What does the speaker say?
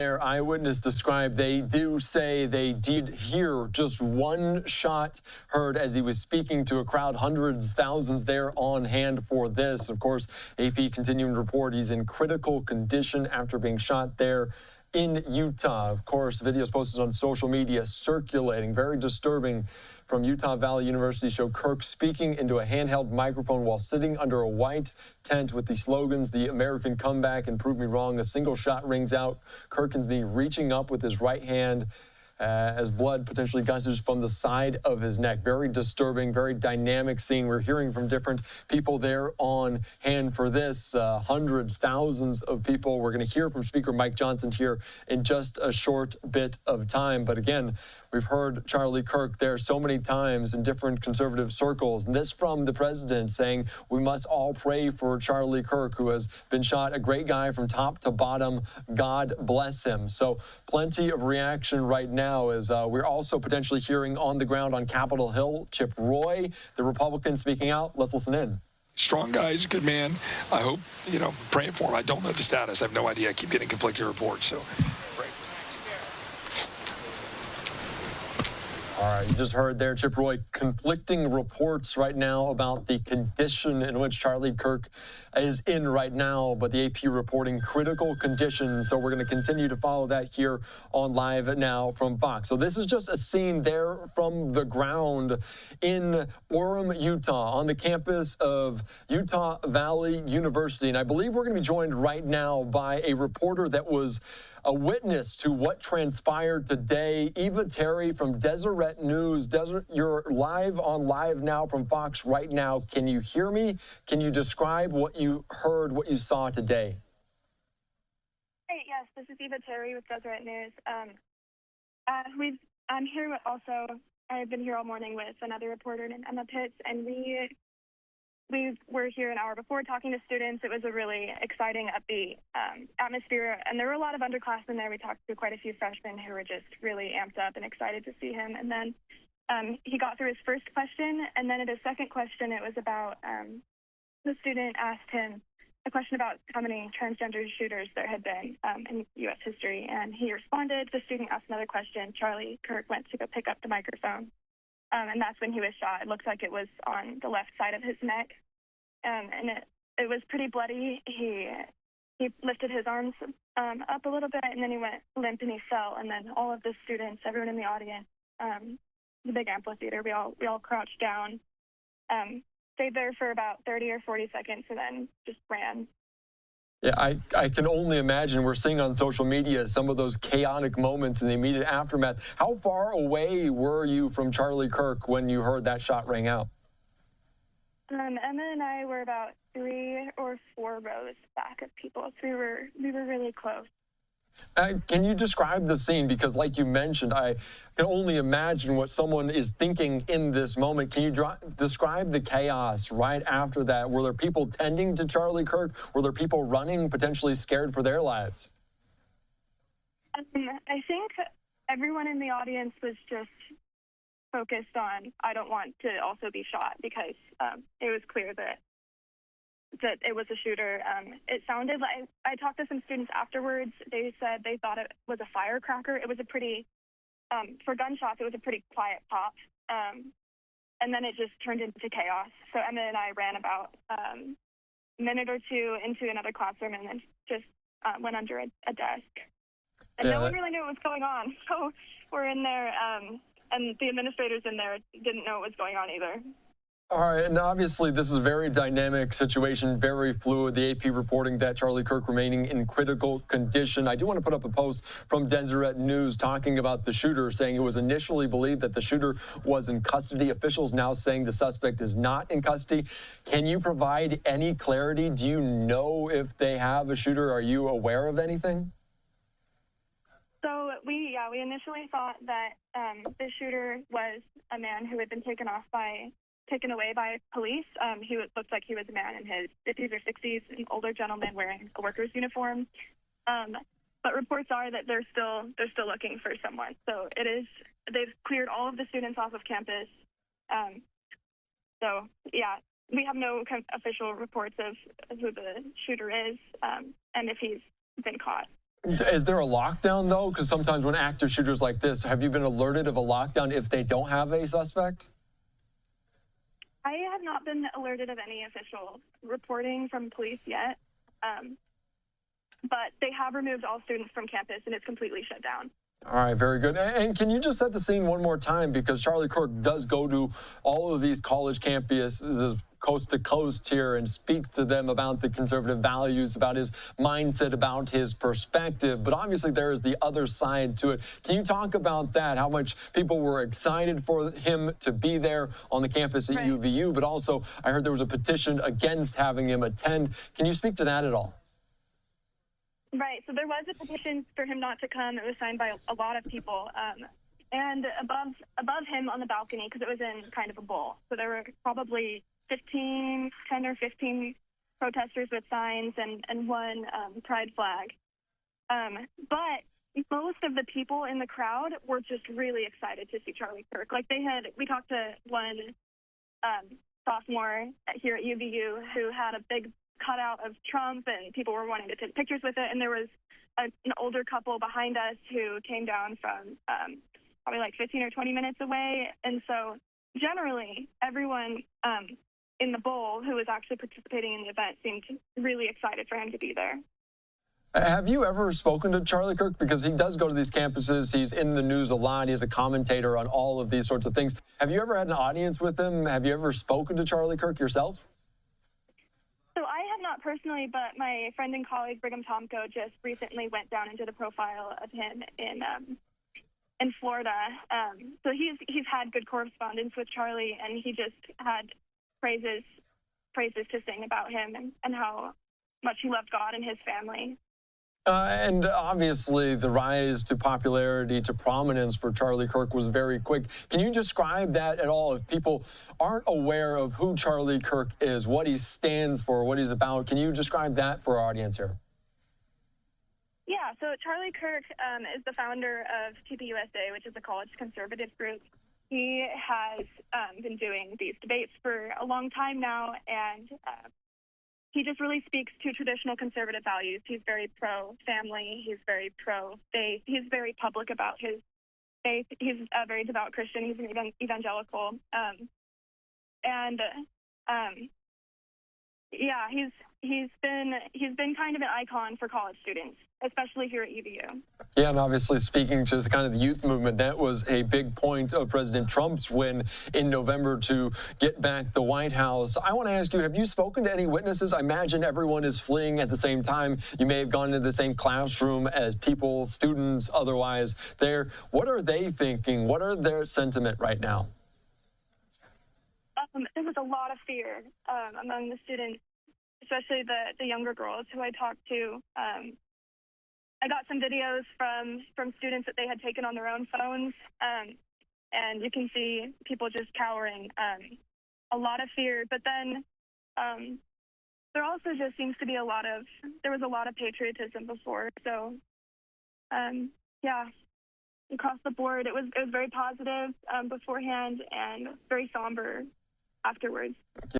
Their eyewitness described they do say they did hear just one shot heard as he was speaking to a crowd, hundreds, thousands there on hand for this. Of course, AP continuing to report he's in critical condition after being shot there in Utah. Of course, videos posted on social media circulating, very disturbing, from Utah Valley University show Kirk speaking into a handheld microphone while sitting under a white tent with the slogans, "The American Comeback" and "Prove Me Wrong." A single shot rings out. Kirk can be reaching up with his right hand as blood potentially gushes from the side of his neck. Very disturbing, very dynamic scene. We're hearing from different people there on hand for this. Hundreds, thousands of people. We're going to hear from Speaker Mike Johnson here in just a short bit of time. But again, we've heard Charlie Kirk there so many times in different conservative circles. And this from the president saying we must all pray for Charlie Kirk, who has been shot. A great guy from top to bottom. God bless him. So plenty of reaction right now as we're also potentially hearing on the ground on Capitol Hill, Chip Roy, the Republican, speaking out. Let's listen in. Strong guy, he's a good man. I hope, praying for him. I don't know the status. I have no idea. I keep getting conflicting reports, so pray. All right, you just heard there, Chip Roy, conflicting reports right now about the condition in which Charlie Kirk is in right now, but the AP reporting critical condition. So we're going to continue to follow that here on Live Now from Fox. So this is just a scene there from the ground in Orem, Utah, on the campus of Utah Valley University. And I believe we're going to be joined right now by a reporter that was a witness to what transpired today. Eva Terry from Deseret News. Deseret, you're live on Live Now from Fox right now. Can you hear me? Can you describe what you heard, what you saw today? Hey, yes, this is Eva Terry with Deseret News. I'm here also. I've been here all morning with another reporter named Emma Pitts, and we were here an hour before talking to students. It was a really exciting, upbeat atmosphere, and there were a lot of underclassmen there. We talked to quite a few freshmen who were just really amped up and excited to see him. And then he got through his first question, and then at his second question, it was about the student asked him a question about how many transgender shooters there had been in U.S. history, and he responded. The student asked another question. Charlie Kirk went to go pick up the microphone. And that's when he was shot. It looks like it was on the left side of his neck. And it was pretty bloody. He lifted his arms up a little bit, and then he went limp and he fell. And then all of the students, everyone in the audience, the big amphitheater, we all crouched down, stayed there for about 30 or 40 seconds, and then just ran. Yeah, I can only imagine. We're seeing on social media some of those chaotic moments in the immediate aftermath. How far away were you from Charlie Kirk when you heard that shot ring out? Emma and I were about 3 or 4 rows back of people, so we were really close. Can you describe the scene? Because like you mentioned, I can only imagine what someone is thinking in this moment. Can you describe the chaos right after that? Were there people tending to Charlie Kirk? Were there people running, potentially scared for their lives? I think everyone in the audience was just focused on, I don't want to also be shot, because it was clear that it was a shooter. It sounded like, I talked to some students afterwards. They said they thought it was a firecracker. It was a pretty, for gunshots, it was a pretty quiet pop. And then it just turned into chaos. So Emma and I ran about a minute or two into another classroom and then just went under a desk. And no one really knew what was going on. So we're in there, and the administrators in there didn't know what was going on either. All right, and obviously this is a very dynamic situation, very fluid. The AP reporting that Charlie Kirk remaining in critical condition. I do want to put up a post from Deseret News talking about the shooter, saying it was initially believed that the shooter was in custody. Officials now saying the suspect is not in custody. Can you provide any clarity? Do you know if they have a shooter? Are you aware of anything? So we initially thought that the shooter was a man who had been taken away by police. He looked like he was a man in his 50s or 60s, an older gentleman wearing a worker's uniform. But reports are that they're still looking for someone. So they've cleared all of the students off of campus. So yeah, we have no official reports of who the shooter is and if he's been caught. Is there a lockdown, though? Because sometimes when active shooters like this, have you been alerted of a lockdown if they don't have a suspect? I have not been alerted of any official reporting from police yet, but they have removed all students from campus and it's completely shut down. All right, very good. And can you just set the scene one more time? Because Charlie Kirk does go to all of these college campuses coast to coast here and speak to them about the conservative values, about his mindset, about his perspective. But obviously there is the other side to it. Can you talk about that? How much people were excited for him to be there on the campus at UVU, but also I heard there was a petition against having him attend. Can you speak to that at all? Right. So there was a petition for him not to come. It was signed by a lot of people. And above him on the balcony, because it was in kind of a bowl. So there were probably 10 or 15 protesters with signs and one pride flag. But most of the people in the crowd were just really excited to see Charlie Kirk. Like we talked to one sophomore here at UVU who had a big cutout of Trump and people were wanting to take pictures with it. And there was an older couple behind us who came down from probably like 15 or 20 minutes away. And so generally everyone in the bowl who was actually participating in the event seemed really excited for him to be there. Have you ever spoken to Charlie Kirk? Because he does go to these campuses. He's in the news a lot. He's a commentator on all of these sorts of things. Have you ever had an audience with him? Have you ever spoken to Charlie Kirk yourself? So I have not personally, but my friend and colleague Brigham Tomko just recently went down into the profile of him in Florida. So he's had good correspondence with Charlie, and he just had praises to sing about him and how much he loved God and his family. And obviously the rise to popularity, to prominence for Charlie Kirk was very quick. Can you describe that at all? If people aren't aware of who Charlie Kirk is, what he stands for, what he's about, can you describe that for our audience here? Yeah, so Charlie Kirk is the founder of TPUSA, which is a college conservative group. He has been doing these debates for a long time now, and he just really speaks to traditional conservative values. He's very pro-family. He's very pro-faith. He's very public about his faith. He's a very devout Christian. He's an evangelical. Yeah, he's been kind of an icon for college students, especially here at UVU. Yeah, and obviously speaking to the kind of the youth movement, that was a big point of President Trump's win in November to get back the White House. I want to ask you, have you spoken to any witnesses? I imagine everyone is fleeing at the same time. You may have gone into the same classroom as people, students, otherwise there. What are they thinking? What are their sentiment right now? There was a lot of fear among the students, especially the younger girls who I talked to. I got some videos from students that they had taken on their own phones, and you can see people just cowering. A lot of fear, but then there also just seems to be there was a lot of patriotism before. So, yeah, across the board, it was very positive beforehand and very somber afterwards.